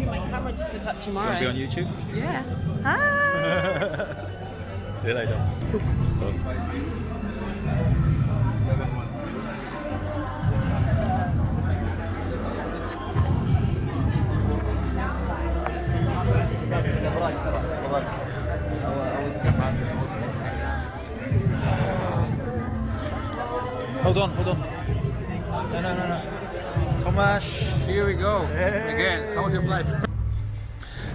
getting my camera to set up tomorrow. Will be on YouTube? Yeah. Ah. See you later. Hold on. No. It's Tomasz. Here we go. Again, how was your flight?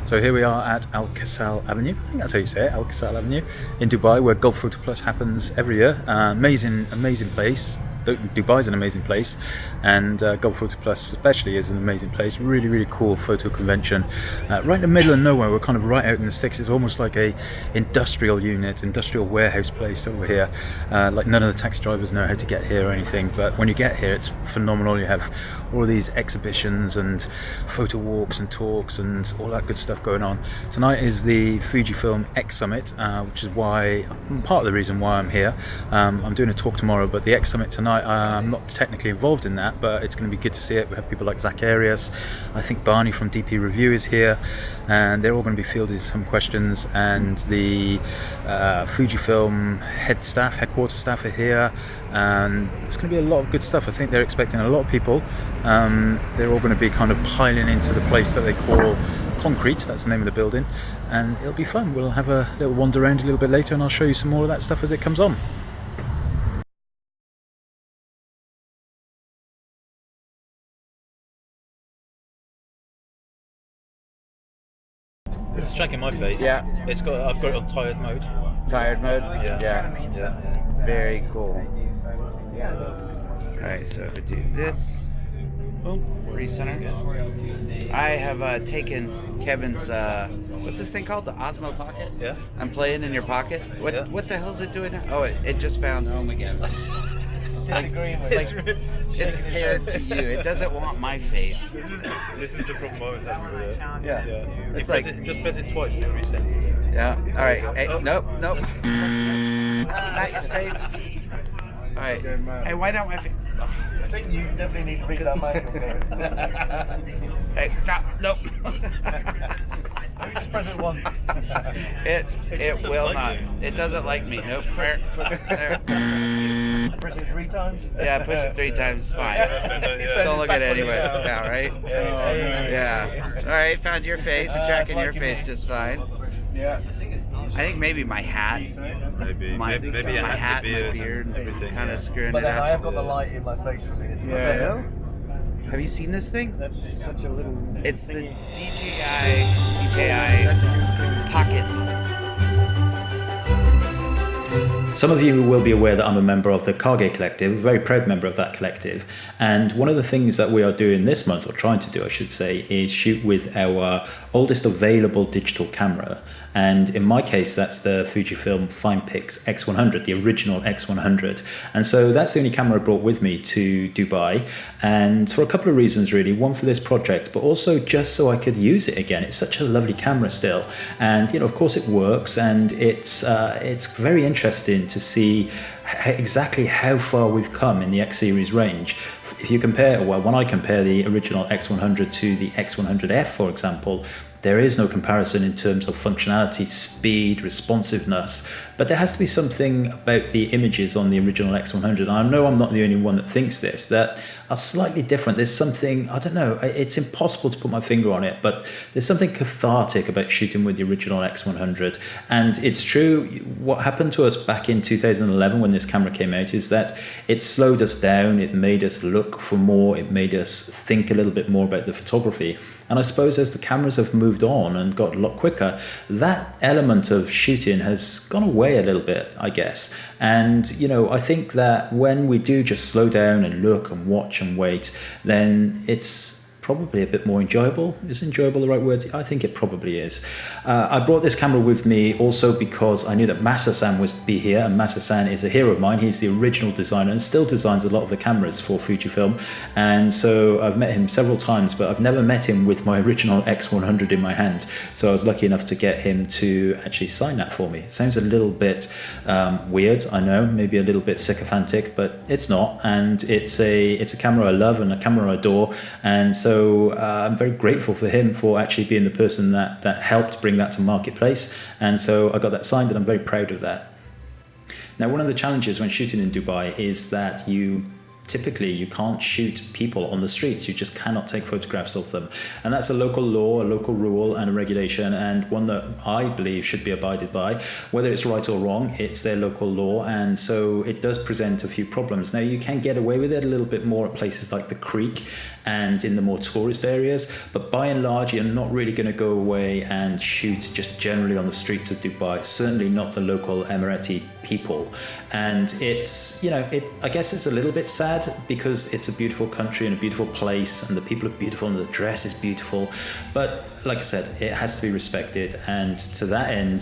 So here we are at Al Qasal Avenue. I think that's how you say it, Al Qasal Avenue in Dubai, where Gulf Photo Plus happens every year. Amazing place. Dubai's an amazing place, and Gulf Photo Plus especially is an amazing place. Really cool photo convention, right in the middle of nowhere. We're kind of right out in the sticks. It's almost like a industrial warehouse place over here. Like none of the taxi drivers know how to get here or anything, but when you get here, it's phenomenal. You have all of these exhibitions and photo walks and talks and all that good stuff going on. Tonight is the Fujifilm X-Summit, which is part of the reason why I'm here. I'm doing a talk tomorrow, but the X-Summit tonight, I'm not technically involved in that, but it's going to be good to see it. We have people like Zack Arias. I think Barney from DP Review is here, and they're all going to be fielding some questions, and the Fujifilm headquarters staff are here, and there's going to be a lot of good stuff. I think they're expecting a lot of people. They're all going to be kind of piling into the place that they call Concrete. That's the name of the building, and it'll be fun. We'll have a little wander around a little bit later, and I'll show you some more of that stuff as it comes on. It's tracking my face. Yeah. I've got it on tired mode. Tired mode? Yeah. Very cool. Alright, so if I do this, recenter. I have taken Kevin's, what's this thing called? The Osmo Pocket? Yeah. I'm playing in your pocket? What the hell is it doing now? Oh, it just found... Oh my god. It's paired to you. It doesn't want my face. This is the problem I was having with it. Yeah. It's like just press it twice and it resets it. Yeah. All right. Hey, nope. Not your face. All right. Hey, why don't my face? I think you definitely need to read that microphone. Hey, stop. Nope. Maybe just press it once. It will not. It doesn't like me. Nope. Press it 3 times? Yeah, push it 3 times. Fine. Don't look at it anyway. Yeah, right? Yeah. All right, found your face. Tracking your face just fine. Yeah. I think maybe my hat. Maybe My hat, my beard, everything. kind of screwing But it then I have up. got the light in my face for me as well. What the hell? Have you seen this thing? That's such a little... It's the DJI Pocket. Some of you will be aware that I'm a member of the Cargate Collective, a very proud member of that collective. And one of the things that we are doing this month, or trying to do, I should say, is shoot with our oldest available digital camera. And in my case, that's the Fujifilm FinePix X100, the original X100. And so that's the only camera I brought with me to Dubai. And for a couple of reasons, really. One, for this project, but also just so I could use it again. It's such a lovely camera still. And, of course it works, and it's very interesting to see exactly how far we've come in the X series range. If you compare, when I compare the original X100 to the X100F, for example, there is no comparison in terms of functionality, speed, responsiveness, but there has to be something about the images on the original X100. And I know I'm not the only one that thinks this, that are slightly different. There's something, I don't know, it's impossible to put my finger on it, but there's something cathartic about shooting with the original X100. And it's true, what happened to us back in 2011 when this camera came out is that it slowed us down, it made us look for more, it made us think a little bit more about the photography. And I suppose as the cameras have moved on and got a lot quicker, that element of shooting has gone away a little bit, I guess. And, I think that when we do just slow down and look and watch and wait, then it's probably a bit more enjoyable. Is enjoyable the right word? I think it probably is. I brought this camera with me also because I knew that Masa-san was to be here, and Masa-san is a hero of mine. He's the original designer and still designs a lot of the cameras for Fujifilm. And so I've met him several times, but I've never met him with my original X100 in my hand. So I was lucky enough to get him to actually sign that for me. Sounds a little bit weird, I know, maybe a little bit sycophantic, but it's not. And it's a camera I love and a camera I adore. And so so I'm very grateful for him for actually being the person that helped bring that to marketplace. And so I got that signed, and I'm very proud of that. Now, one of the challenges when shooting in Dubai is that typically you can't shoot people on the streets. You just cannot take photographs of them. And that's a local law, a local rule and a regulation, and one that I believe should be abided by. Whether it's right or wrong, it's their local law, and so it does present a few problems. Now, you can get away with it a little bit more at places like the Creek and in the more tourist areas, but by and large, you're not really going to go away and shoot just generally on the streets of Dubai, certainly not the local Emirati people. And it's, I guess it's a little bit sad because it's a beautiful country and a beautiful place, and the people are beautiful and the dress is beautiful, but like I said, it has to be respected. And to that end,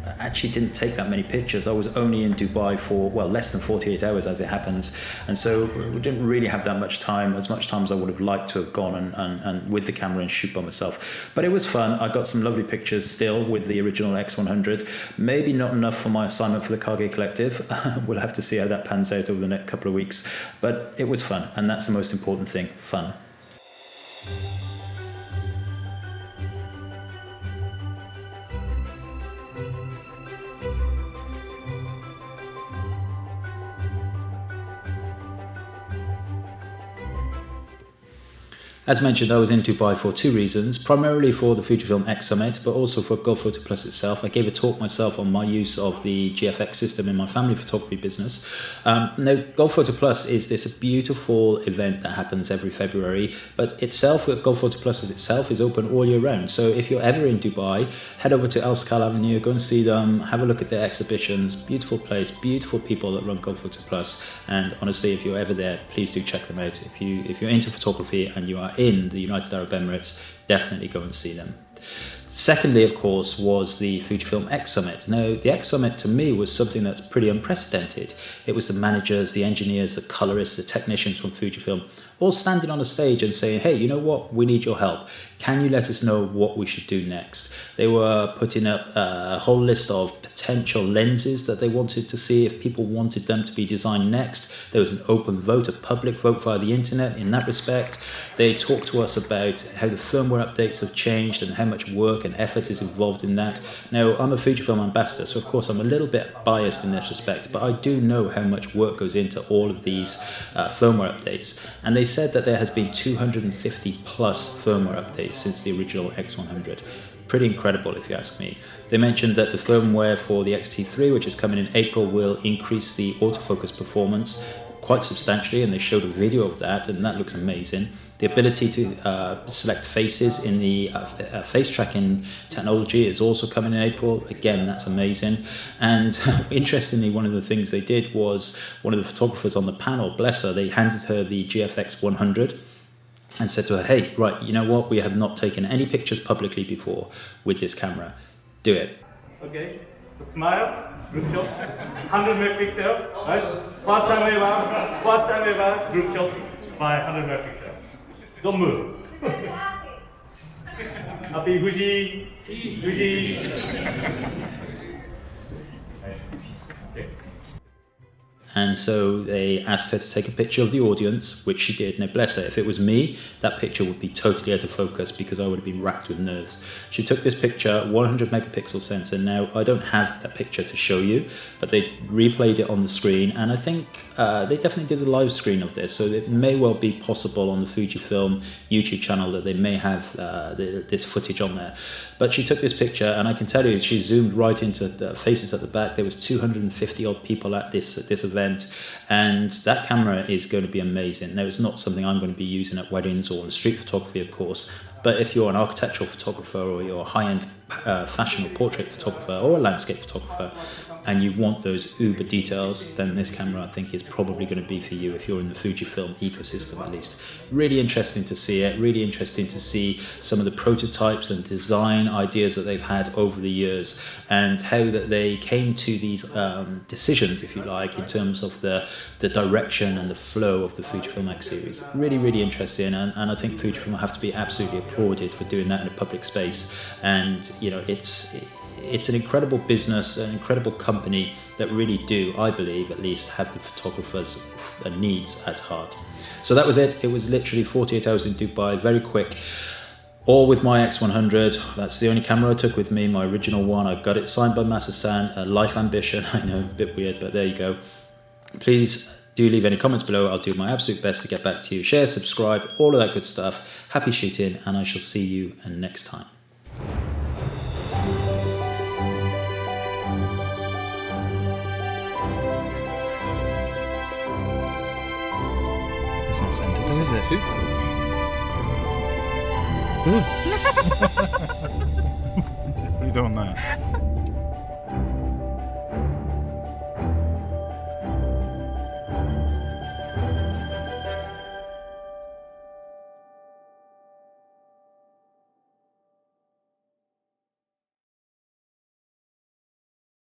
I actually didn't take that many pictures. I was only in Dubai for, less than 48 hours as it happens, and so we didn't really have that much time, as much time as I would have liked to have gone and with the camera and shoot by myself. But it was fun. I got some lovely pictures still with the original X100. Maybe not enough for my assignment for the Kage Collective. We'll have to see how that pans out over the next couple of weeks, but it was fun, and that's the most important thing, fun. As mentioned, I was in Dubai for two reasons, primarily for the Fujifilm X-Summit, but also for Gulf Photo Plus itself. I gave a talk myself on my use of the GFX system in my family photography business. Now, Gulf Photo Plus is this beautiful event that happens every February, but Gulf Photo Plus itself is open all year round. So if you're ever in Dubai, head over to Al Sakal Avenue, go and see them, have a look at their exhibitions. Beautiful place, beautiful people that run Gulf Photo Plus. And honestly, if you're ever there, please do check them out. If you're into photography and you are in the United Arab Emirates, definitely go and see them. Secondly, of course, was the Fujifilm X-Summit. Now, the X-Summit to me was something that's pretty unprecedented. It was the managers, the engineers, the colorists, the technicians from Fujifilm all standing on a stage and saying, hey, you know what, we need your help. Can you let us know what we should do next? They were putting up a whole list of potential lenses that they wanted to see if people wanted them to be designed next. There was an open vote, a public vote via the internet in that respect. They talked to us about how the firmware updates have changed and how much work and effort is involved in that. Now, I'm a Fujifilm ambassador, so of course I'm a little bit biased in this respect, but I do know how much work goes into all of these firmware updates. And they said that there has been 250 plus firmware updates since the original X100. Pretty incredible if you ask me. They mentioned that the firmware for the XT3, which is coming in April, will increase the autofocus performance quite substantially, and they showed a video of that, and that looks amazing. The ability to select faces in the face tracking technology is also coming in April. Again, that's amazing. And interestingly, one of the things they did was one of the photographers on the panel, bless her, they handed her the GFX 100 and said to her, hey, right, you know what? We have not taken any pictures publicly before with this camera. Do it. Okay, smile, group shot, 100 megapixel, right? First time ever, group shot by 100 megapixel. Don't move. Happy Fuji. And so they asked her to take a picture of the audience, which she did. Now, bless her, if it was me, that picture would be totally out of focus because I would have been racked with nerves. She took this picture, 100 megapixel sensor. Now, I don't have that picture to show you, but they replayed it on the screen. And I think they definitely did a live screen of this. So it may well be possible on the Fujifilm YouTube channel that they may have this footage on there. But she took this picture, and I can tell you, she zoomed right into the faces at the back. There was 250 odd people at this event, and that camera is going to be amazing. Now, it's not something I'm going to be using at weddings or in street photography, of course, but if you're an architectural photographer or you're a high-end fashion or portrait photographer or a landscape photographer, and you want those uber details, then this camera, I think, is probably going to be for you if you're in the Fujifilm ecosystem at least. Really interesting to see it, really interesting to see some of the prototypes and design ideas that they've had over the years and how that they came to these decisions, if you like, in terms of the direction and the flow of the Fujifilm X series. Really, really interesting, and I think Fujifilm will have to be absolutely applauded for doing that in a public space. And, you know, it's an incredible business, an incredible company that really do, I believe at least, have the photographer's needs at heart. So that was it. It was literally 48 hours in Dubai, very quick. All with my X100. That's the only camera I took with me, my original one. I got it signed by Masa-san, a life ambition. I know, a bit weird, but there you go. Please do leave any comments below. I'll do my absolute best to get back to you. Share, subscribe, all of that good stuff. Happy shooting, and I shall see you next time. It's not scented, is it? What are you doing there?